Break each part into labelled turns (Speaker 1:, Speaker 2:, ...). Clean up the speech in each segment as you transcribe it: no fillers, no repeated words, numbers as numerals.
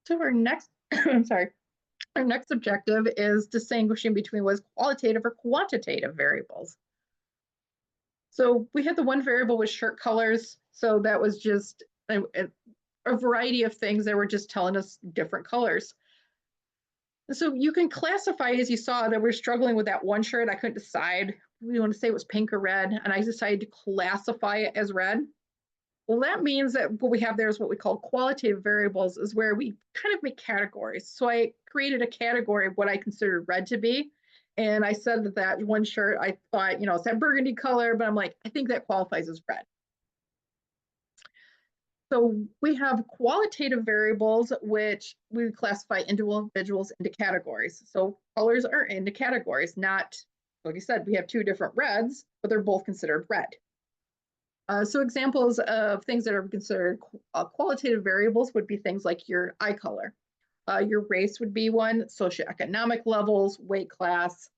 Speaker 1: So our next, I'm sorry, our next objective is distinguishing between what is qualitative or quantitative variables. So we had the one variable with shirt colors. So that was just a variety of things that were just telling us different colors. So you can classify, as you saw, that we're struggling with that one shirt. I couldn't decide. We want to say it was pink or red, and I decided to classify it as red. Well, that means that what we have there is what we call qualitative variables, is where we kind of make categories. So I created a category of what I considered red to be. And I said that that one shirt, I thought, it's that burgundy color, but I'm like, I think that qualifies as red. So we have qualitative variables, which we classify individuals into categories. So colors are into categories, not, like I said, we have two different reds, but they're both considered red. So examples of things that are considered qualitative variables would be things like your eye color. Your race would be one, socioeconomic levels, weight class.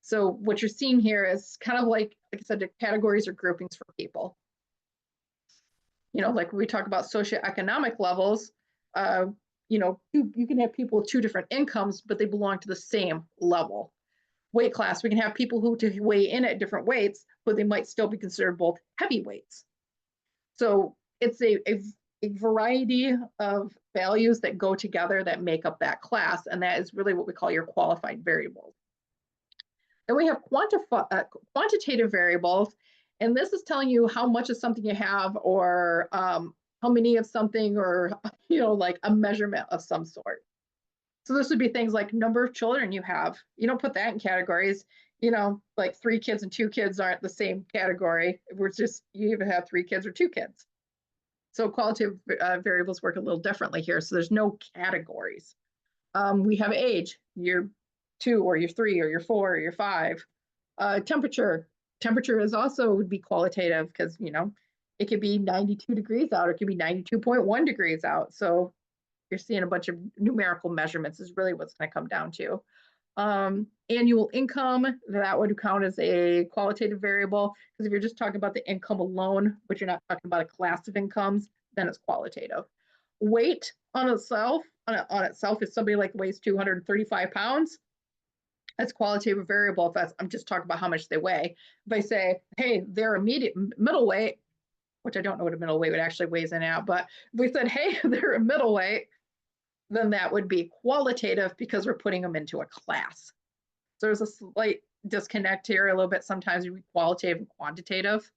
Speaker 1: So what you're seeing here is kind of like I said, the categories or groupings for people. Like when we talk about socioeconomic levels, you can have people with two different incomes, but they belong to the same level. Weight class, we can have people who weigh in at different weights, but they might still be considered both heavyweights. So it's a variety of values that go together that make up that class, and that is really what we call your qualified variables. Then we have quantitative variables, and this is telling you how much of something you have, or how many of something, or like a measurement of some sort. So this would be things like number of children you have. You don't put that in categories. Like 3 kids and 2 kids aren't the same category. We're just, you either have 3 kids or 2 kids. So qualitative variables work a little differently here. So there's no categories. We have age. You're 2 or you're 3 or you're 4 or you're 5. Temperature. Temperature is also would be qualitative because, it could be 92 degrees out, or it could be 92.1 degrees out. So you're seeing a bunch of numerical measurements is really what's going to come down to. Annual income, that would count as a qualitative variable, because if you're just talking about the income alone, but you're not talking about a class of incomes, then it's qualitative. Weight on itself, if somebody like weighs 235 pounds, that's qualitative variable. If I'm just talking about how much they weigh. If I say, hey, they're a middleweight, which I don't know what a middleweight would actually weighs in at, but if we said, hey, they're a middleweight, then that would be qualitative because we're putting them into a class. So there's a slight disconnect here a little bit. Sometimes you read qualitative and quantitative.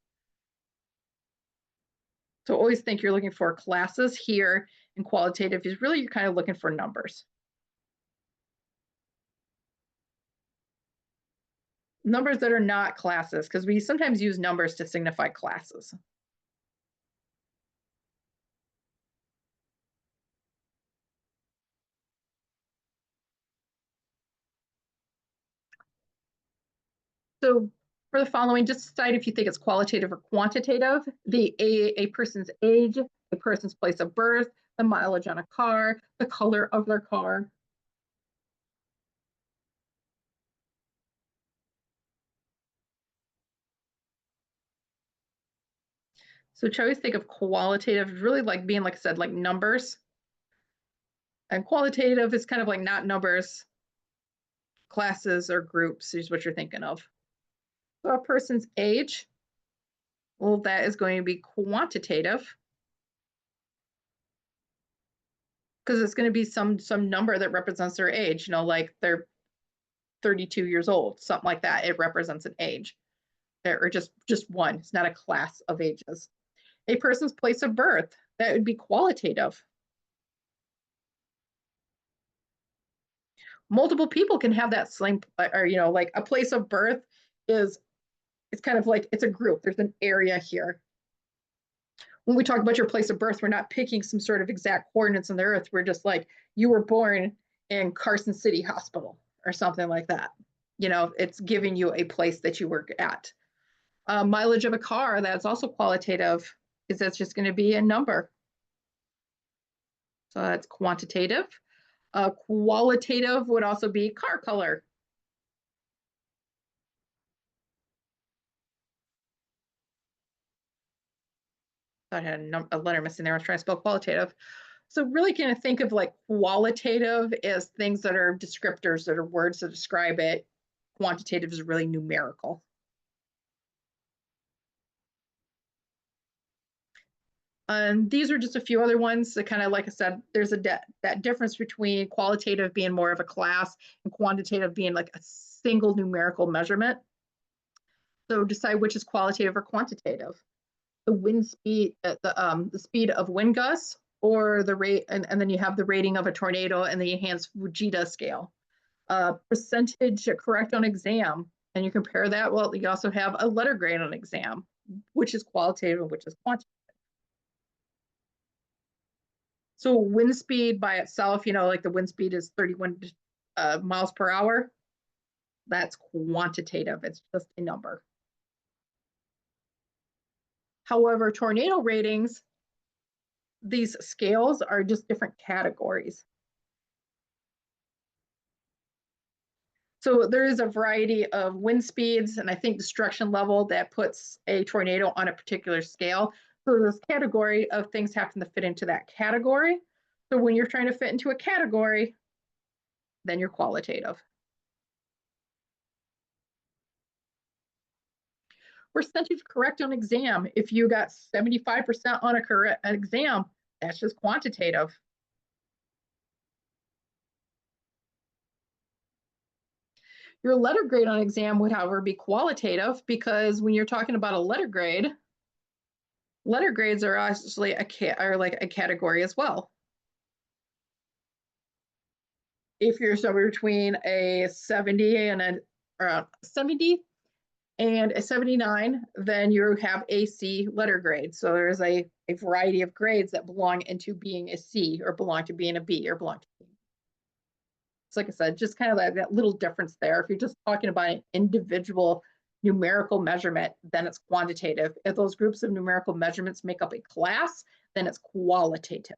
Speaker 1: So always think you're looking for classes here, and qualitative is really you're kind of looking for numbers. Numbers that are not classes, because we sometimes use numbers to signify classes. So for the following, just decide if you think it's qualitative or quantitative. A person's age, a person's place of birth, the mileage on a car, the color of their car. So I always think of qualitative, really like being, like I said, like numbers. And qualitative is kind of like not numbers, classes or groups is what you're thinking of. So a person's age, well, that is going to be quantitative, because it's going to be some number that represents their age, like they're 32 years old, something like that. It represents an age, or just one. It's not a class of ages. A person's place of birth, that would be qualitative. Multiple people can have that same, or like a place of birth is, it's kind of like it's a group. There's an area here. When we talk about your place of birth, we're not picking some sort of exact coordinates on the earth. We're just like, you were born in Carson City Hospital or something like that. It's giving you a place that you work at. Mileage of a car, that's also qualitative, because that's just going to be a number. So that's quantitative. Qualitative would also be car color. I had a letter missing there. I was trying to spell qualitative. So really kind of think of like qualitative as things that are descriptors, that are words that describe it. Quantitative is really numerical. And these are just a few other ones that kind of, like I said, there's that difference between qualitative being more of a class and quantitative being like a single numerical measurement. So decide which is qualitative or quantitative. The wind speed, the speed of wind gusts, or the rate, and then you have the rating of a tornado and the enhanced Fujita scale. Percentage correct on exam, and you compare that. Well, you also have a letter grade on exam, which is qualitative, which is quantitative. So wind speed by itself, like the wind speed is 31 miles per hour. That's quantitative. It's just a number. However, tornado ratings, these scales are just different categories. So there is a variety of wind speeds and I think destruction level that puts a tornado on a particular scale. So this category of things happen to fit into that category. So when you're trying to fit into a category, then you're qualitative. Percentage correct on exam. If you got 75% on a correct exam, that's just quantitative. Your letter grade on exam would, however, be qualitative because when you're talking about a letter grades are actually are like a category as well. If you're somewhere between a 70 and a 70 and a 79, then you have a C letter grade. So there's a variety of grades that belong into being a C or belong to being a B or belong to B. So like I said, just kind of that little difference there. If you're just talking about an individual numerical measurement, then it's quantitative. If those groups of numerical measurements make up a class, then it's qualitative.